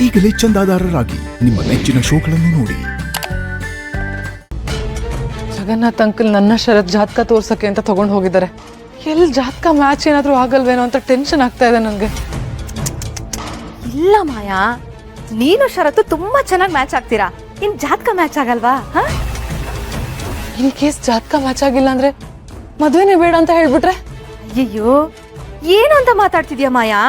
ಈಗಲೇ ಚಂದಾದಾರರಾಗಿ ನಿಮ್ಮ ನೆಚ್ಚಿನ ಶೋಗಳನ್ನು ನೋಡಿ. ಜಗನ್ನಾಥ್ ಅಂಕಲ್ ನನ್ನ ಶರತ್ ಜಾತಕ ತೋರ್ಸಕ್ಕೆ ಅಂತ ತಗೊಂಡು ಹೋಗಿದ್ದಾರೆ. ಎಲ್ಲಿ ಜಾತಕ ಮ್ಯಾಚ್ ಏನಾದರೂ ಆಗಲ್ವೇನೋ ಅಂತ ಟೆನ್ಷನ್ ಆಗ್ತಾ ಇದೆ ನನಗೆ. ಇಲ್ಲ ಮಾಯಾ, ನೀನು ಶರತ್ತು ತುಂಬಾ ಚೆನ್ನಾಗಿ ಮ್ಯಾಚ್ ಆಗ್ತೀರಾ. ಇನ್ ಜಾತಕ ಮ್ಯಾಚ್ ಆಗಲ್ವಾ? ಇನ್ ಕೇಸ್ ಜಾತಕ ಮ್ಯಾಚ್ ಆಗಿಲ್ಲ ಅಂದ್ರೆ ಮದುವೆನೇ ಬೇಡ ಅಂತ ಹೇಳ್ಬಿಟ್ರೆ? ಅಯ್ಯೋ, ಏನು ಅಂತ ಮಾತಾಡ್ತಿದ್ಯಾ ಮಾಯಾ?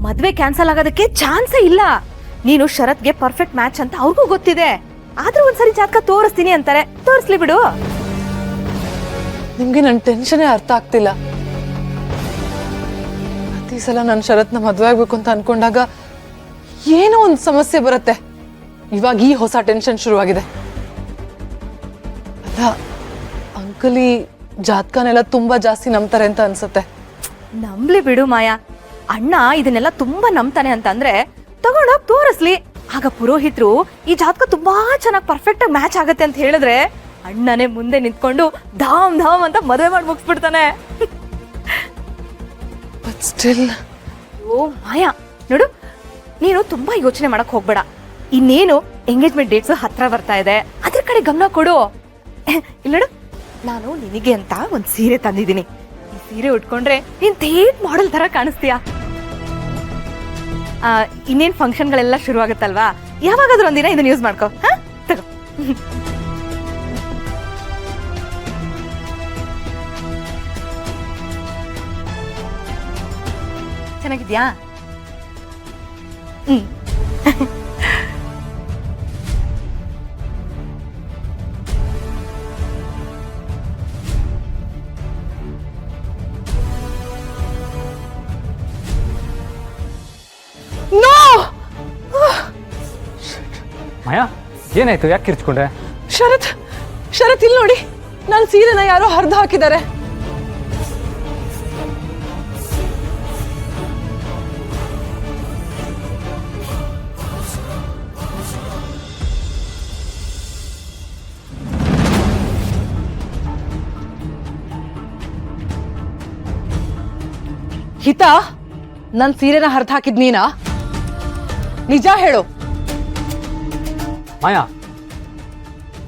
ಮದ್ವೆ ಕ್ಯಾನ್ಸಲ್ ಆಗೋದಕ್ಕೆ ಚಾನ್ಸೇ ಇಲ್ಲ. ನೀನು ಶರತ್ಗೆ ಪರ್ಫೆಕ್ಟ್ ಮ್ಯಾಚ್ ಅಂತ ಅವ್ರಿಗೂ ಗೊತ್ತಿದೆ. ಆದ್ರೂ ಒಂದ್ಸರಿ ಜಾತಕ ತೋರಿಸ್ತೀನಿ ಅಂತಾರೆ, ತೋರಿಸ್ಲಿ ಬಿಡು. ನಿಮ್ಗೆ ನನ್ನ ಟೆನ್ಷನೇ ಅರ್ಥ ಆಗ್ತಿಲ್ಲ. ಪ್ರತಿ ಸಲ ನನ್ನ ಶರತ್ನ ಮದುವೆ ಆಗ್ಬೇಕು ಅಂತ ಅನ್ಕೊಂಡಾಗ ಏನೋ ಒಂದು ಸಮಸ್ಯೆ ಬರುತ್ತೆ. ಇವಾಗ ಈ ಹೊಸ ಟೆನ್ಷನ್ ಶುರುವಾಗಿದೆ. ಅಲ್ಲ, ಅಂಕಲಿ ಜಾತಕನೆಲ್ಲ ತುಂಬಾ ಜಾಸ್ತಿ ನಂಬ್ತಾರೆ ಅಂತ ಅನ್ಸುತ್ತೆ. ನಂಬ್ಲಿ ಬಿಡು ಮಾಯಾ. ಅಣ್ಣ ಇದನ್ನೆಲ್ಲ ತುಂಬಾ ನಂಬ್ತಾನೆ ಅಂತಂದ್ರೆ ತಗೊಂಡೋಗ್ ತೋರಿಸ್ಲಿ. ಆಗ ಪುರೋಹಿತರು ಈ ಜಾತಕ ತುಂಬಾ ಚೆನ್ನಾಗಿ ಪರ್ಫೆಕ್ಟ್ ಆಗಿ ಮ್ಯಾಚ್ ಆಗತ್ತೆ ಅಂತ ಹೇಳಿದ್ರೆ ಅಣ್ಣನೇ ಮುಂದೆ ನಿಂತ್ಕೊಂಡು ಧಾಮ್ ಧಾಮ್ ಅಂತ ಮದುವೆ ಮಾಡಿ ಮುಗಿಸ್ಬಿಡ್ತಾನೆ. ಓ ಮಾಯಾ, ನೋಡು, ನೀನು ತುಂಬಾ ಯೋಚನೆ ಮಾಡಕ್ ಹೋಗ್ಬೇಡ. ಇನ್ನೇನು ಎಂಗೇಜ್ಮೆಂಟ್ ಡೇಟ್ಸ್ ಹತ್ರ ಬರ್ತಾ ಇದೆ, ಅದ್ರ ಕಡೆ ಗಮನ ಕೊಡು. ಇಲ್ಲ ನೋಡು, ನಾನು ನಿನಗೆ ಅಂತ ಒಂದ್ ಸೀರೆ ತಂದಿದ್ದೀನಿ. ಈ ಸೀರೆ ಉಟ್ಕೊಂಡ್ರೆ ನೀನ್ ಥೇಟ್ ಮಾಡೆಲ್ ತರ ಕಾಣಿಸ್ತೀಯಾ. ಇನ್ನೇನ್ ಫಂಕ್ಷನ್ಗಳೆಲ್ಲ ಶುರು ಆಗುತ್ತಲ್ವಾ, ಯಾವಾಗಾದ್ರೂ ಒಂದಿನ ಇದನ್ನ ಯೂಸ್ ಮಾಡ್ಕೋ. ತಗೋ. ಚೆನ್ನಾಗಿದ್ಯಾ? ಮಾಯಾ, ಏನಾಯ್ತು? ಯಾಕೆ ಕಿರ್ಚ್ಕೊಂಡೆ? ಶರತ್ ಇಲ್ಲಿ ನೋಡಿ, ನನ್ನ ಸೀರೆನ ಯಾರೋ ಹರಿದು ಹಾಕಿದ್ದಾರೆ. ಹಿತಾ, ನನ್ನ ಸೀರೆನ ಹರಿದು ಹಾಕಿದ್ ನೀನಾ? ನಿಜ ಹೇಳು. ಮಾಯಾ,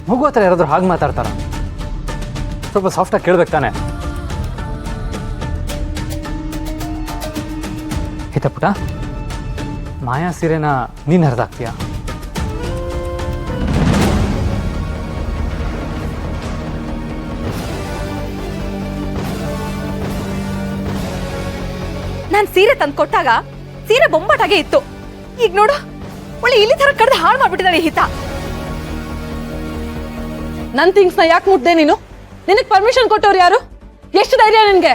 ಮಗು ಹತ್ರ ಯಾರಾದ್ರೂ ಹಾಗೆ ಮಾತಾಡ್ತಾರ? ಸ್ವಲ್ಪ ಸಾಫ್ಟಾಗಿ ಕೇಳ್ಬೇಕು ತಾನೆ. ಹಿತಪುಟ, ಮಾಯಾ ಸೀರೆನ ನೀನ್ ಹರಿದಾಕ್ತೀಯ? ನಾನ್ ಸೀರೆ ತಂದು ಕೊಟ್ಟಾಗ ಸೀರೆ ಬೊಂಬಾಟಾಗೆ ಇತ್ತು. ಈಗ ನೋಡು, ಒಳ್ಳೆ ಇಲ್ಲಿ ತರ ಕಡ್ದು ಹಾಳು ಮಾಡ್ಬಿಟ್ಟಿದ್ದಾಳೆ ಹಿತ. ನನ್ ಥಿಂಗ್ಸ್ ನ ಯಾಕೆ ಮುಟ್ದೆ ನೀನು? ನಿನಗ್ ಪರ್ಮಿಷನ್ ಕೊಟ್ಟವ್ರು ಯಾರು? ಎಷ್ಟು ಧೈರ್ಯ ನಿನ್ಗೆ?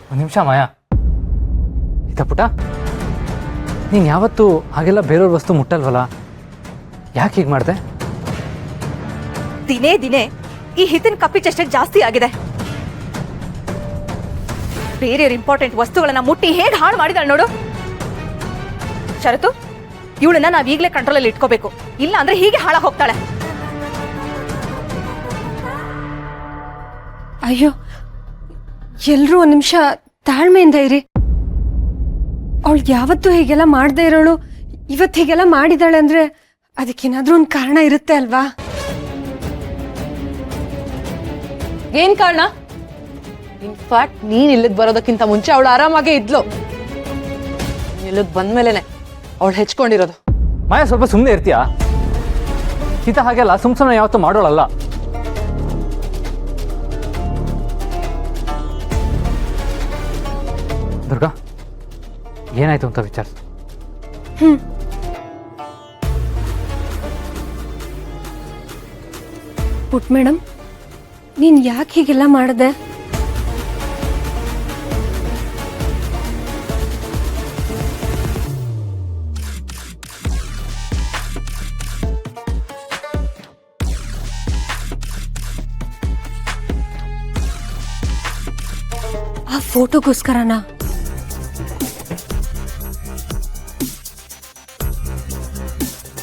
ಒಂದು ನಿಮಿಷ ಮಾಯಾ. ಹಿತಪುಟ, ನೀನ್ ಯಾವತ್ತೂ ಹಾಗೆಲ್ಲ ಬೇರೆಯವ್ರ ವಸ್ತು ಮುಟ್ಟಲ್ವಲ್ಲ, ಯಾಕೆ ಹೀಗೆ ಮಾಡಿದೆ? ದಿನೇ ದಿನೇ ಈ ಹಿತನ್ ಕಪ್ಪಿ ಚಷ್ಟೆ ಜಾಸ್ತಿ ಆಗಿದೆ. ಬೇರೆಯವ್ರ ಇಂಪಾರ್ಟೆಂಟ್ ವಸ್ತುಗಳನ್ನ ಮುಟ್ಟಿ ಹೇಗೆ ಹಾಳು ಮಾಡಿದಾಳೆ ನೋಡು. ಶರತು, ಇವಳನ್ನ ನಾವ್ ಈಗಲೇ ಕಂಟ್ರೋಲ್ ಅಲ್ಲಿ ಇಟ್ಕೋಬೇಕು, ಇಲ್ಲ ಅಂದ್ರೆ ಹೀಗೆ ಹಾಳ ಹೋಗ್ತಾಳೆ. ಅಯ್ಯೋ, ಎಲ್ರೂ ಒಂದ್ ನಿಮಿಷ ತಾಳ್ಮೆಯಿಂದ ಇರಿ. ಅವಳು ಯಾವತ್ತೂ ಹೀಗೆಲ್ಲ ಮಾಡದೇ ಇರೋಳು ಇವತ್ತು ಹೀಗೆಲ್ಲ ಮಾಡಿದಾಳೆ ಅಂದ್ರೆ ಅದಕ್ಕೇನಾದ್ರೂ ಒಂದು ಕಾರಣ ಇರುತ್ತೆ ಅಲ್ವಾ? ಏನ್ ಕಾರಣ? ಇನ್ಫ್ಯಾಕ್ಟ್ ನೀನ್ ಇಲ್ಲಿಗೆ ಬರೋದಕ್ಕಿಂತ ಮುಂಚೆ ಅವಳು ಆರಾಮಾಗೇ ಇದ್ಲು. ಇಲ್ಲಿಗೆ ಬಂದ್ಮೇಲೆನೆ ಅವಳು ಹೆಚ್ಕೊಂಡಿರೋದು. ಮಾಯಾ, ಸ್ವಲ್ಪ ಸುಮ್ಮನೆ ಇರ್ತೀಯಾ? ಹಿತ ಹಾಗೆಲ್ಲ ಸುಮ್ಮನೆ ಯಾವತ್ತೂ ಮಾಡೋಳಲ್ಲ. ದುರ್ಗಾ, ಏನಾಯ್ತು ಅಂತ ವಿಚಾರಿಸು. ಪುಟ್ ಮೇಡಮ್, ನೀನ್ ಯಾಕೆ ಹೀಗೆಲ್ಲ ಮಾಡಿದೆ? ಆ ಫೋಟೋಗೋಸ್ಕರನಾ?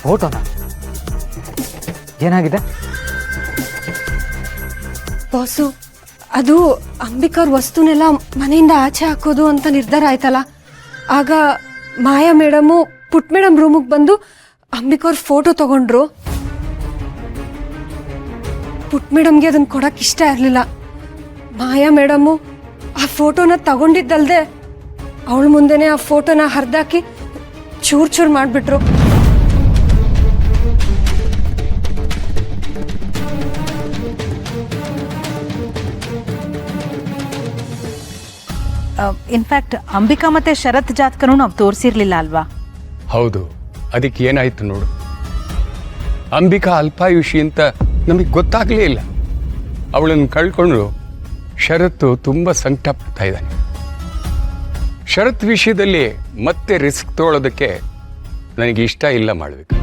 ಫೋಟೋನ? ಏನಾಗಿದೆ? ಬಾಸು, ಅದು ಅಂಬಿಕಾ ಅವ್ರ ವಸ್ತುನೆಲ್ಲ ಮನೆಯಿಂದ ಆಚೆ ಹಾಕೋದು ಅಂತ ನಿರ್ಧಾರ ಆಯ್ತಲ್ಲ, ಆಗ ಮಾಯಾ ಮೇಡಮು ಪುಟ್ ಮೇಡಮ್ ರೂಮಿಗೆ ಬಂದು ಅಂಬಿಕವ್ರ ಫೋಟೋ ತಗೊಂಡ್ರು. ಪುಟ್ ಮೇಡಮ್ಗೆ ಅದನ್ನ ಕೊಡಕ್ ಇಷ್ಟ ಇರಲಿಲ್ಲ. ಮಾಯಾ ಮೇಡಮು ಆ ಫೋಟೋನ ತಗೊಂಡಿದ್ದಲ್ದೆ ಅವಳ ಮುಂದೆನೆ ಆ ಫೋಟೋನ ಹರಿದಾಕಿ ಚೂರ್ ಚೂರ್ ಮಾಡಿಬಿಟ್ರು. ಇನ್ಫ್ಯಾಕ್ಟ್ ಅಂಬಿಕಾ ಮತ್ತೆ ಶರತ್ ಜಾತಕನೂ ನಾವು ತೋರಿಸಿರ್ಲಿಲ್ಲ ಅಲ್ವಾ? ಹೌದು, ಅದಕ್ಕೆ ಏನಾಯ್ತು ನೋಡು. ಅಂಬಿಕಾ ಅಲ್ಪಾಯುಷಿ ಅಂತ ನಮಗೆ ಗೊತ್ತಾಗಲೇ ಇಲ್ಲ. ಅವಳನ್ನು ಕಳ್ಕೊಂಡು ಶರತ್ತು ತುಂಬ ಸಂಕಟ ಪಡ್ತಾ ಇದ್ದಾನೆ. ಶರತ್ ವಿಷಯದಲ್ಲಿ ಮತ್ತೆ ರಿಸ್ಕ್ ತಗೊಳ್ಳೋದಕ್ಕೆ ನನಗೆ ಇಷ್ಟ ಇಲ್ಲ ಮಾಡಬೇಕು.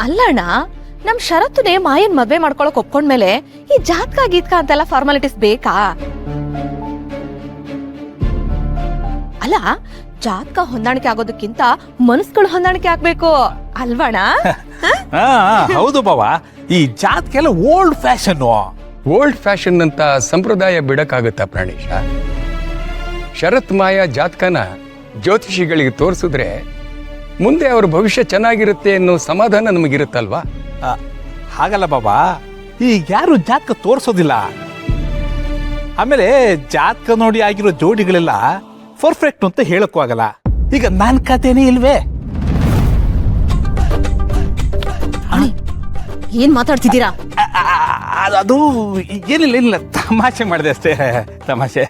ಅಲ್ಲಣ್ಣ, ನಮ್ ಶರತ್ತುನೇ ಮಾಯನ್ ಮದ್ವೆ ಮಾಡ್ಕೊಳಕ್ ಒಪ್ಕೊಂಡ್ಮೇಲೆ ಈ ಜಾತಕ ಗೀತ್ಕ ಅಂತೆಲ್ಲ ಫಾರ್ಮಾಲಿಟೀಸ್ ಬೇಕಾ? ಅಲ್ಲ, ಜಾತಕ ಹೊಂದಾಣಿಕೆ ಆಗೋದಕ್ಕಿಂತ ಮನಸ್ಸುಗಳು ಹೊಂದಾಣಿಕೆ ಆಗ್ಬೇಕು ಅಲ್ವಣ್ಣ? ಹೌದು ಬಾವ, ಈ ಜಾತಕೆಲ್ಲ ಓಲ್ಡ್ ಫ್ಯಾಷನ್. ಓಲ್ಡ್ ಫ್ಯಾಷನ್ ಅಂತ ಸಂಪ್ರದಾಯ ಬಿಡಕ್ಕಾಗುತ್ತಾ ಪ್ರಾಣೇಶ? ಶರತ್ ಮಾಯಾ ಜಾತಕನ ಜ್ಯೋತಿಷಿಗಳಿಗೆ ತೋರಿಸಿದ್ರೆ ಮುಂದೆ ಅವ್ರ ಭವಿಷ್ಯ ಚೆನ್ನಾಗಿರುತ್ತೆ ಅನ್ನೋ ಸಮಾಧಾನ ನಮಗಿರುತ್ತಲ್ವಾ? ಹಾಗಲ್ಲ ಬಾಬಾ, ಈಗ ಯಾರು ಜಾತಕ ತೋರಿಸೋದಿಲ್ಲ. ಆಮೇಲೆ ಜಾತಕ ನೋಡಿ ಆಗಿರೋ ಜೋಡಿಗಳೆಲ್ಲ ಪರ್ಫೆಕ್ಟ್ ಅಂತ ಹೇಳಕ್ಕೂ ಆಗಲ್ಲ. ಈಗ ನನ್ನ ಕಥೆನೇ ಇಲ್ವೇ? ಏನ್ ಮಾತಾಡ್ತಿದ್ದೀರಾ? ಅದು ಏನಿಲ್ಲ, ತಮಾಷೆ ಮಾಡಿದೆ ಅಷ್ಟೇ, ತಮಾಷೆ.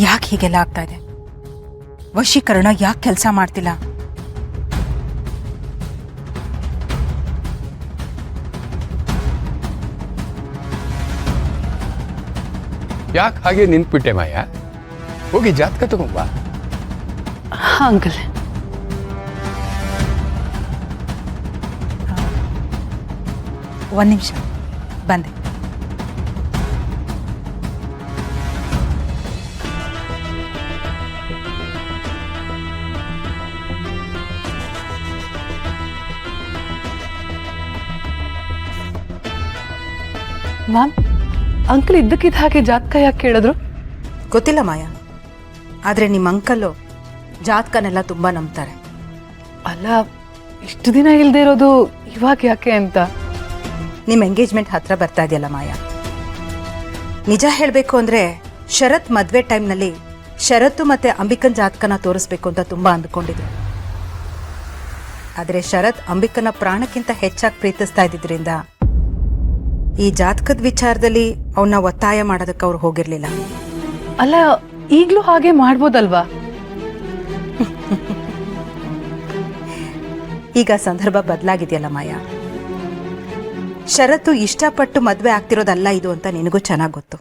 ಯಾಕೆ ಹೀಗೆಲ್ಲ ಆಗ್ತಾ ಇದೆ? ವಶೀಕರಣ ಯಾಕೆ ಕೆಲಸ ಮಾಡ್ತಿಲ್ಲ? ಯಾಕೆ ಹಾಗೆ ನಿಂತ್ಬಿಟ್ಟೆ ಮಾಯಾ? ಹೋಗಿ ಜಾತಕ ತಗೊಂಬಾ. ಅಂಕಲ್, ಒಂದ್ ನಿಮಿಷ ಬಂದೆ. ಮ್ಯಾಮ್, ಅಂಕಲ್ ಇದ್ದಕ್ಕಿದ್ದ ಹಾಗೆ ಜಾತಕ ಯಾಕೆ ಕೇಳಿದ್ರು? ಗೊತ್ತಿಲ್ಲ ಮಾಯಾ, ಆದ್ರೆ ನಿಮ್ಮ ಅಂಕಲ್ಲು ಜಾತಕನೆಲ್ಲ ತುಂಬಾ ನಂಬ್ತಾರೆ. ಅಲ್ಲ, ಇಷ್ಟು ದಿನ ಇಲ್ದೇ ಇರೋದು ಇವಾಗ ಯಾಕೆ ಅಂತ. ನಿಮ್ಮ ಎಂಗೇಜ್ಮೆಂಟ್ ಹತ್ರ ಬರ್ತಾ ಇದೆಯಲ್ಲ ಮಾಯಾ, ನಿಜ ಹೇಳಬೇಕು ಅಂದ್ರೆ ಶರತ್ ಮದ್ವೆ ಟೈಮ್ನಲ್ಲಿ ಶರತ್ತು ಮತ್ತೆ ಅಂಬಿಕನ್ ಜಾತಕನ ತೋರಿಸ್ಬೇಕು ಅಂತ ತುಂಬಾ ಅಂದ್ಕೊಂಡಿದ್ರು. ಆದ್ರೆ ಶರತ್ ಅಂಬಿಕನ ಪ್ರಾಣಕ್ಕಿಂತ ಹೆಚ್ಚಾಗಿ ಪ್ರೀತಿಸ್ತಾ ಇದ್ದಿದ್ರಿಂದ ಈ ಜಾತಕದ ವಿಚಾರದಲ್ಲಿ ಅವನ್ನ ಒತ್ತಾಯ ಮಾಡೋದಕ್ಕೆ ಅವ್ರು ಹೋಗಿರ್ಲಿಲ್ಲ. ಅಲ್ಲ, ಈಗ್ಲೂ ಹಾಗೆ ಮಾಡ್ಬೋದಲ್ವಾ? ಈಗ ಸಂದರ್ಭ ಬದಲಾಗಿದೆಯಲ್ಲ ಮಾಯಾ. ಶರತ್ತು ಇಷ್ಟಪಟ್ಟು ಮದ್ವೆ ಆಗ್ತಿರೋದಲ್ಲ ಇದು ಅಂತ ನಿನಗೂ ಚೆನ್ನಾಗಿ ಗೊತ್ತು.